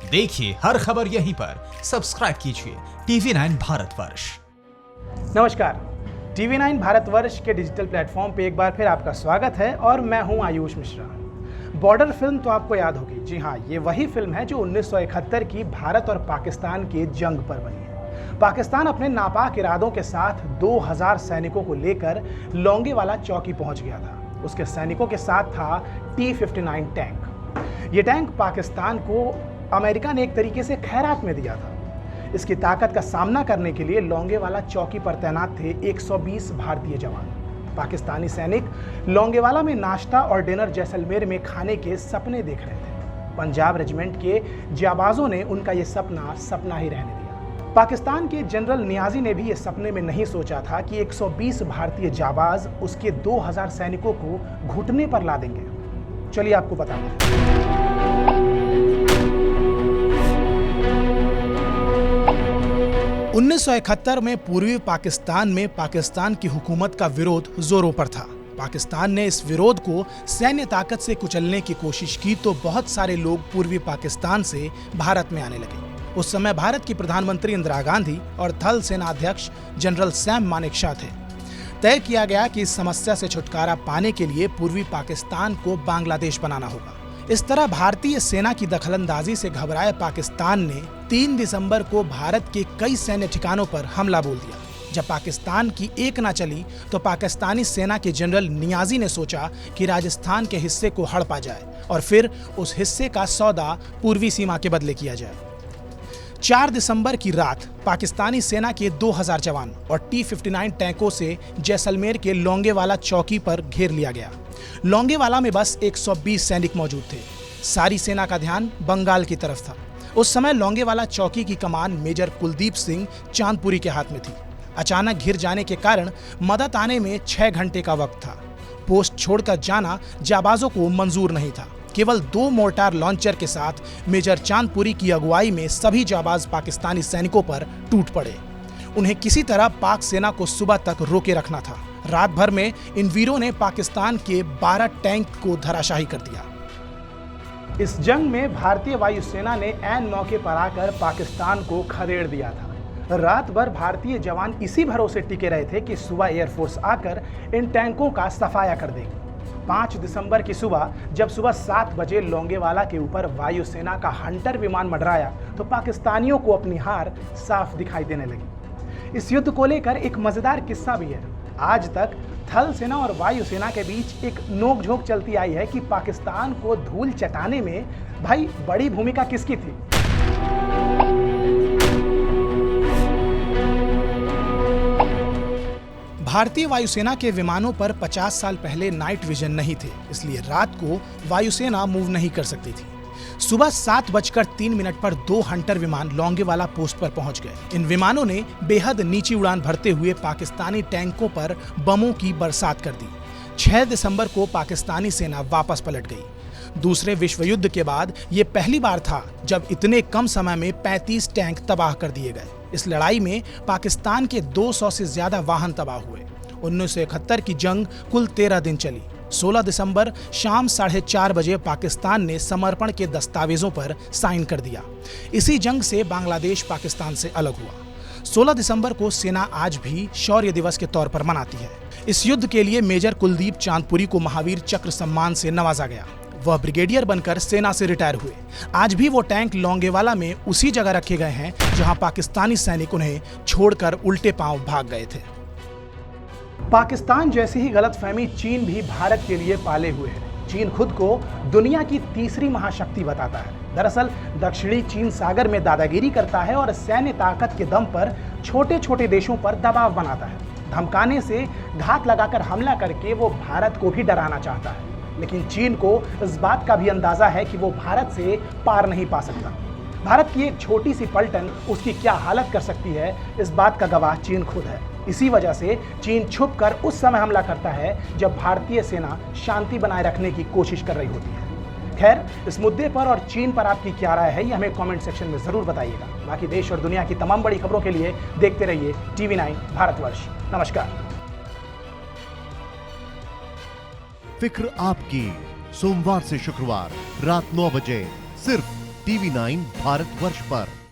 देखिए हर खबर यहीं पर। सब्सक्राइब कीजिए TV9 भारतवर्ष। नमस्कार, TV9 भारतवर्ष के डिजिटल प्लेटफॉर्म पे एक बार फिर आपका स्वागत है और मैं हूं आयुष मिश्रा। बॉर्डर फिल्म तो आपको याद होगी। जी हाँ, ये वही फिल्म है जो 1971 की भारत और पाकिस्तान के जंग पर बनी है। पाकिस्तान अपने नापाक इरादों के साथ 2000 सैनिकों को लेकर लोंगेवाला चौकी पहुंच गया था। उसके सैनिकों के साथ था T-59 टैंक। ये टैंक पाकिस्तान को अमेरिका ने एक तरीके से खैरात में दिया था। इसकी ताकत का सामना करने के लिए लोंगेवाला चौकी पर तैनात थे 120 भारतीय जवान। पाकिस्तानी सैनिक लोंगेवाला में नाश्ता और डिनर जैसलमेर में खाने के सपने देख रहे थे। पंजाब रेजिमेंट के जाबाजों ने उनका ये सपना ही रहने दिया। पाकिस्तान के जनरल नियाजी ने भी ये सपने में नहीं सोचा था कि 120 भारतीय जाबाज उसके 2000 सैनिकों को घुटने पर ला देंगे। चलिए आपको बताते हैं। 1971 में पूर्वी पाकिस्तान में पाकिस्तान की हुकूमत का विरोध जोरों पर था। पाकिस्तान ने इस विरोध को सैन्य ताकत से कुचलने की कोशिश की तो बहुत सारे लोग पूर्वी पाकिस्तान से भारत में आने लगे। उस समय भारत की प्रधानमंत्री इंदिरा गांधी और थल सेनाध्यक्ष जनरल सैम मानेकशॉ थे। तय किया गया कि इस समस्या से छुटकारा पाने के लिए पूर्वी पाकिस्तान को बांग्लादेश बनाना होगा। इस तरह भारतीय सेना की दखलंदाजी से घबराए पाकिस्तान ने 3 दिसंबर को भारत के कई सैन्य ठिकानों पर हमला बोल दिया। जब पाकिस्तान की एक ना चली तो पाकिस्तानी सेना के जनरल नियाजी ने सोचा कि राजस्थान के हिस्से को हड़पा जाए और फिर उस हिस्से का सौदा पूर्वी सीमा के बदले किया जाए। 4 दिसंबर की रात पाकिस्तानी सेना के 2000 जवान और T-59 टैंकों से जैसलमेर के लोंगेवाला चौकी पर घेर लिया गया। लोंगेवाला में बस 120 सैनिक मौजूद थे। सारी सेना का ध्यान बंगाल की तरफ था। उस समय लोंगेवाला चौकी की कमान मेजर कुलदीप सिंह चांदपुरी के हाथ में थी। अचानक घिर जाने के कारण मदद आने में 6 घंटे का वक्त था। पोस्ट छोड़कर जाना जाबाजों को मंजूर नहीं था। केवल 2 मोर्टार लॉन्चर के साथ मेजर चांदपुरी की अगुवाई में सभी जाबाज पाकिस्तानी सैनिकों पर टूट पड़े। उन्हें किसी तरह पाक सेना को सुबह तक रोके रखना था। रात भर में इन वीरों ने पाकिस्तान के 12 टैंक को धराशायी कर दिया। इस जंग में भारतीय वायुसेना ने ऐन मौके पर आकर पाकिस्तान को खदेड़ दिया था। रात भर भारतीय जवान इसी भरोसे टिके रहे थे कि सुबह एयरफोर्स आकर इन टैंकों का सफाया कर देगी। 5 दिसंबर की सुबह जब सुबह 7 बजे लोंगेवाला के ऊपर वायुसेना का हंटर विमान मंडराया तो पाकिस्तानियों को अपनी हार साफ दिखाई देने लगी। इस युद्ध को लेकर एक मजेदार किस्सा भी है। आज तक थल सेना और वायुसेना के बीच एक नोकझोंक चलती आई है कि पाकिस्तान को धूल चटाने में भाई बड़ी भूमिका किसकी थी। भारतीय वायुसेना के विमानों पर 50 साल पहले नाइट विजन नहीं थे, इसलिए रात को वायुसेना मूव नहीं कर सकती थी। सुबह 7:03 पर 2 हंटर विमान लोंगेवाला पोस्ट पर पहुंच गए। इन विमानों ने बेहद नीची उड़ान भरते हुए पाकिस्तानी टैंकों पर बमों की बरसात कर दी। 6 दिसंबर को पाकिस्तानी सेना वापस पलट गई। दूसरे विश्व युद्ध के बाद ये पहली बार था जब इतने कम समय में 35 टैंक तबाह कर दिए गए। इस लड़ाई में पाकिस्तान के 200 से ज्यादा वाहन तबाह हुए। 1971 की जंग कुल 13 दिन चली। 16 दिसंबर शाम 4:30 बजे पाकिस्तान ने समर्पण के दस्तावेजों पर साइन कर दिया। इसी जंग से बांग्लादेश पाकिस्तान से अलग हुआ। 16 दिसंबर को सेना आज भी शौर्य दिवस के तौर पर मनाती है। इस युद्ध के लिए मेजर कुलदीप चांदपुरी को महावीर चक्र सम्मान से नवाजा गया। वह ब्रिगेडियर बनकर सेना से रिटायर हुए। आज भी वो टैंक लोंगेवाला में उसी जगह रखे गए हैं जहां पाकिस्तानी सैनिक उन्हें छोड़कर उल्टे पांव भाग गए थे। पाकिस्तान जैसी ही गलतफहमी चीन भी भारत के लिए पाले हुए है। चीन खुद को दुनिया की तीसरी महाशक्ति बताता है। दरअसल दक्षिणी चीन सागर में दादागिरी करता है और सैन्य ताकत के दम पर छोटे छोटे देशों पर दबाव बनाता है। धमकाने से घात लगाकर हमला करके वो भारत को भी डराना चाहता है। लेकिन चीन को इस बात का भी अंदाजा है कि वो भारत से पार नहीं पा सकता। भारत की एक छोटी सी पलटन उसकी क्या हालत कर सकती है, इस बात का गवाह चीन खुद है। इसी वजह से चीन छुपकर उस समय हमला करता है जब भारतीय सेना शांति बनाए रखने की कोशिश कर रही होती है। खैर, इस मुद्दे पर और चीन पर आपकी क्या राय है, ये हमें कमेंट सेक्शन में जरूर बताइएगा। बाकी देश और दुनिया की तमाम बड़ी खबरों के लिए देखते रहिए TV9 भारतवर्ष। नमस्कार। फिक्र आपकी, सोमवार से शुक्रवार रात 9 बजे सिर्फ टीवी 9 भारतवर्ष पर।